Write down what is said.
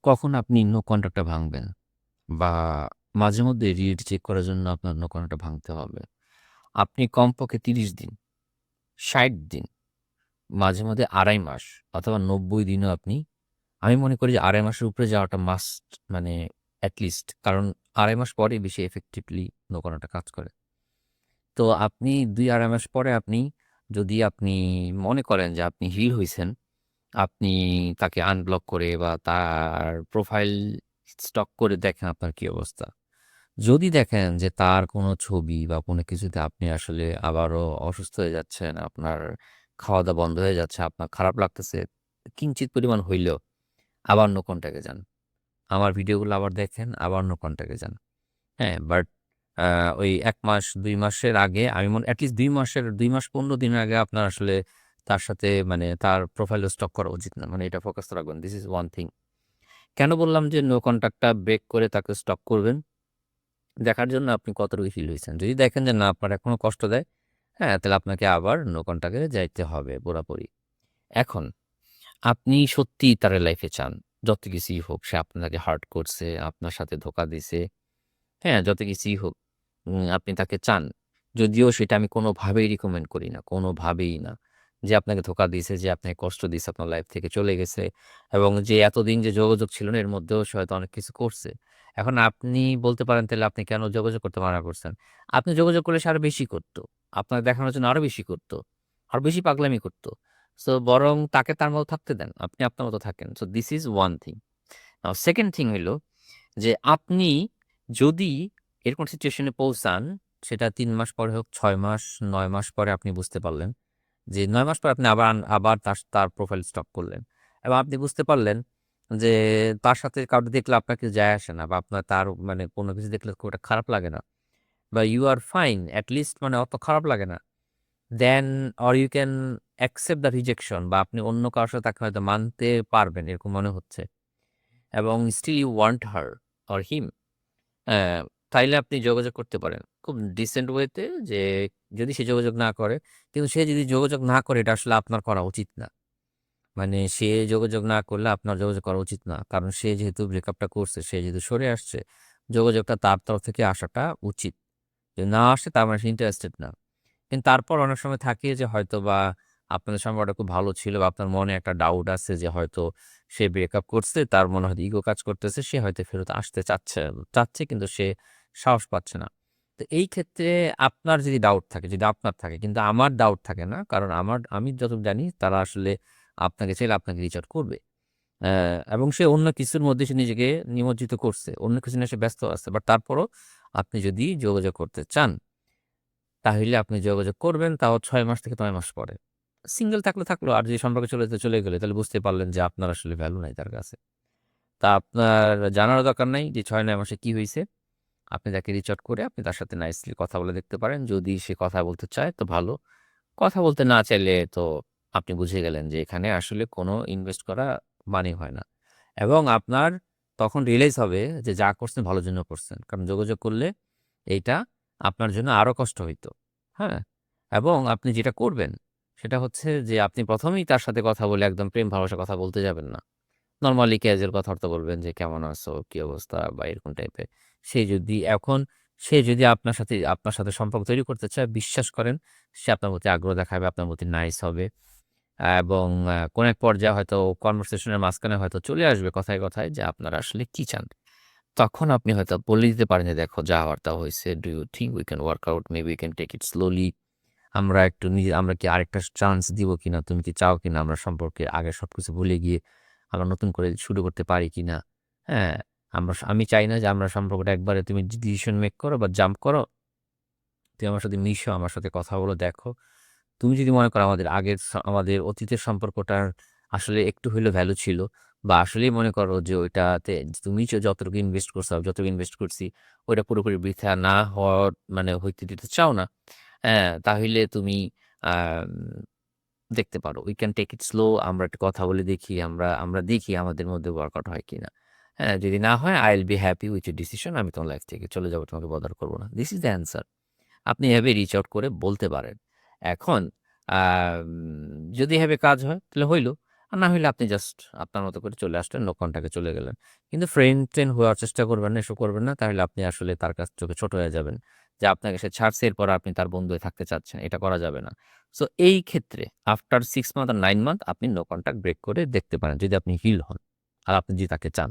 কখন আপনি নো কন্ট্রাক্টটা ভাঙবেন? বা মাঝে মধ্যে রিয়েলিটি চেক করার জন্য আপনার নো কন্ট্রাক্টটা ভাঙতে হবে। আপনি কমপক্ষে ৩০ দিন, ৬০ দিন, মাঝে মধ্যে ২.৫ মাস অথবা ৯০ দিনও আপনি আমি মনে করি যে ২.৫ মাসের উপরে যাওয়াটা মাস্ট মানে এট লিস্ট কারণ ২.৫ মাস পরেই বেশি effectively নো কন্ট্রাক্টটা কাজ করে। তো আপনি ২-২.৫ মাস পরে যদি আপনি মনে করেন যে আপনি হিল হইছেন, আপনি তাকে আনব্লক করে বা তার প্রোফাইল স্টক করে দেখেন আপনার কি অবস্থা। যদি দেখেন যে তার কোনো ছবি বা কোনো কিছুতে আপনি আসলে আবারও অসুস্থ হয়ে যাচ্ছেন, আপনার খাওয়া-দাওয়া বন্ধ হয়ে যাচ্ছে, আপনার খারাপ লাগতেছে, কিঞ্চিৎ পরিমাণ হইলেও আবার নো কনট্যাক্ট এ যান। আমার ভিডিওগুলো আবার দেখেন, আবার নো কনট্যাক্ট এ যান। হ্যাঁ? বাট আ ওই ১ মাস ২ মাসের আগে আমি এটলিস্ট ২ মাস ১৫ দিনের আগে আপনার আসলে তার সাথে মানে তার প্রোফাইলও স্টক করা উচিত না। মানে এটা ফোকাস রাখবেন। This is one thing. কেন বললাম যে নো কনট্যাক্ট টা ব্রেক করে তাকে স্টক করবেন? দেখার জন্য আপনি কতটুকু হিল হইছেন। যদি দেখেন যে না আপনার এখনো কষ্ট দেয়, হ্যাঁ? তাহলে আপনাকে আবার নো কনট্যাক্ট এ যাইতে হবে পুরাপুরি। এখন আপনি সত্যিই তার লাইফে চান। যত কিছুই হোক সে আপনাকে হার্ট করছে, আপনার সাথে ধোঁকা দিছে, হ্যাঁ? যত কিছুই হোক আপনি তাকে চান। যদিও সেটা আমি কোনোভাবেই রিকমেন্ড করি না, কোনোভাবেই না। যে আপনাকে ধোঁকা দিছে, যে আপনাকে কষ্ট দিছে, আপনার লাইফ থেকে চলে গেছে এবং যে এতদিন যে যোগাযোগ ছিল না এর মধ্যেও সে হয়তো অনেক কিছু করছে। এখন আপনি বলতে পারেন তাহলে আপনি কেন যোগাযোগ করতে মানা করছেন? আপনি যোগাযোগ করলে সে আরো বেশি করত। আপনাকে দেখানোর জন্য আরো বেশি করত। আরো বেশি পাগলামি করত। সো বরং তাকে তার মতো থাকতে দেন। আপনি আপনার মতো থাকেন। So this is one thing. Now second thing হইল যে আপনি যদি এরকম সিচুয়েশন এ পৌঁছান, সেটা ৩ মাস পরে হোক, ৬ মাস, ৯ মাস পরে আপনি বুঝতে পারলেন যে ৯ মাস পরে আপনি আবার তার প্রোফাইল স্টক করলেন এবং আপনি বুঝতে পারলেন যে তার সাথে কাউকে দেখলে আপনার কিছু যায় আসে না বা আপনার তার মানে কোনো কিছু দেখলে খুব একটা খারাপ লাগে না বা you are fine at least মানে অত খারাপ লাগে না। Then or you can accept the rejection বা আপনি অন্য কারো সাথে তাকে হয়তো মানতে পারবেন এরকম মনে হচ্ছে এবং still you want her or him হ্যাঁ, তাইলে আপনি যোগাযোগ করতে পারেন। খুব ডিসেন্ট ওয়েতে যে যদি সে যোগাযোগ না করে, কিন্তু সে যদি যোগাযোগ না করে এটা আসলে আপনার করা উচিত না। মানে সে যোগাযোগ না করলে আপনার যোগাযোগ করা উচিত না। কারণ সে যেহেতু ব্রেকআপটা করছে, সে যেহেতু সরে আসছে, যোগাযোগটা তার তরফ থেকে আসাটা উচিত। যদি না আসে তার মানে সে ইন্টারেস্টেড না। কিন্তু তারপর অনেক সময় থাকে যে হয়তোবা আপনাদের সম্পর্কটা খুব ভালো ছিল বা আপনার মনে একটা ডাউট আছে যে হয়তো সে ব্রেকআপ করছে, তার মনে হয়তো ইগো কাজ করতেছে, সে হয়তো ফেরত আসতে চাচ্ছে কিন্তু সে সাহস পাচ্ছে না। তো এই ক্ষেত্রে আপনার যদি ডাউট থাকে, যদি আপনার থাকে কিন্তু আমার ডাউট থাকে না। কারণ আমি যতটুকু জানি তারা আসলে আপনাকে চাইলে আপনাকে রিচ আউট করবে। অ্যা এবং সে অন্য কিছুর মধ্যে সে নিজেকে নিমজ্জিত করছে। অন্য কিছু নিয়ে সে ব্যস্ত আছে। বাট তারপরও আপনি যদি যোগাযোগ করতে চান তাহলে আপনি যোগাযোগ করবেন তাও ৬ মাস থেকে ৯ মাস পরে। সিঙ্গেল থাকলে থাকলো আর যদি সম্পর্কে চলে গেলে তাহলে বুঝতে পারলেন যে আপনার আসলে ভ্যালু নাই তার কাছে। তা আপনার জানারও দরকার নাই যে ৬-৯ মাসে কি হইছে। আপনি তাকে রিচ আউট করে আপনি তার সাথে নাইসলি কথা বলে দেখতে পারেন। যদি সে কথা বলতে চায় তো ভালো। কথা বলতে না চাইলে তো আপনি বুঝে গেলেন যে এখানে আসলে কোনো ইনভেস্ট করা মানে হয় না। এবং আপনার তখন রিয়ালাইজ হবে যে যা করছেন ভালোর জন্য করছেন। কারণ যোগাযোগ করলে এইটা আপনার জন্য আরো কষ্ট হইতো। হ্যাঁ? এবং আপনি যেটা করবেন সেটা হচ্ছে যে আপনি ১ম এই তার সাথে কথা বলে একদম প্রেম ভালোবাসার কথা বলতে যাবেন না। নরমালি ক্যাজুয়াল কথাবার্তা বলবেন যে, "কেমন আছো? কি অবস্থা?" বা এরকম টাইপের। সে যদি এখন সে যদি আপনার সাথে সম্পর্ক তৈরি করতে চায়, বিশ্বাস করেন সে আপনার প্রতি আগ্রহ দেখাবে, আপনার প্রতি নাইস হবে এবং কোন এক পর্যায়ে হয়তো কনভারসেশন এর মাঝখানে হয়তো চলে আসবে কথায় যে আপনারা আসলে কি চান? তখন আপনি হয়তো বলে দিতে পারেন যে, "দেখো যা হওয়ার তা হইছে। Do you think we can work out? Maybe we can take it slowly. আমরা কি আরেকটা চান্স দিব কিনা? তুমি কি চাও কিনা আমরা সম্পর্কে আগের সবকিছু ভুলে গিয়ে আবার নতুন করে শুরু করতে পারি কিনা? হ্যাঁ? আমি চাই না যে আমরা সম্পর্কটা একবারে তুমি ডিসিশন মেক করো বা জাম্প করো। তুমি আমার সাথে মিশো, আমার সাথে কথা বলো, দেখো। তুমি যদি মনে করো আমাদের অতীতের সম্পর্কটার আসলে একটু হইলেও ভ্যালু ছিল বা আসলেই মনে করো যে ওইটাতে তুমি যতটুকু ইনভেস্ট করছো, আমি যতটুকু ইনভেস্ট করছি, ওইটা পুরোপুরি বৃথা না হওয়ার মানে হইতে দিতে চাও না, হ্যাঁ? তাহলে তুমি আম দেখতে পারো। We can take it slow আমরা একটু কথা বলে দেখি। আমরা দেখি আমাদের মধ্যে ওয়ার্কআউট হয় কিনা। হ্যাঁ? যদি না হয় I will be happy with your decision আমি তোমার লাইফ থেকে চলে যাবো। তোমাকে বদার করব না। This is the answer আপনি এভাবে রিচ আউট করে বলতে পারেন। এখন যদি এভাবে কাজ হয় তাহলে হইল। আর না হইলে আপনি জাস্ট আপনার মতো করে চলে আসলেন, নো কনট্যাক্ট এ চলে গেলেন। কিন্তু ফ্রেন্ড হওয়ার চেষ্টা করবেন না, এসব করবেন না। তাহলে আপনি আসলে তার চোখে ছোট হয়ে যাবেন। যে আপনাকে সে ছাড়ছে এরপর আপনি তার বন্ধু হয়ে থাকতে চাচ্ছেন। এটা করা যাবে না। সো এই ক্ষেত্রে আফটার 6 মান্থ আর 9 মান্থ আপনি নো কনট্যাক্ট ব্রেক করে দেখতে পারেন যদি আপনি হিল হন। আর আপনি যদি তাকে চান।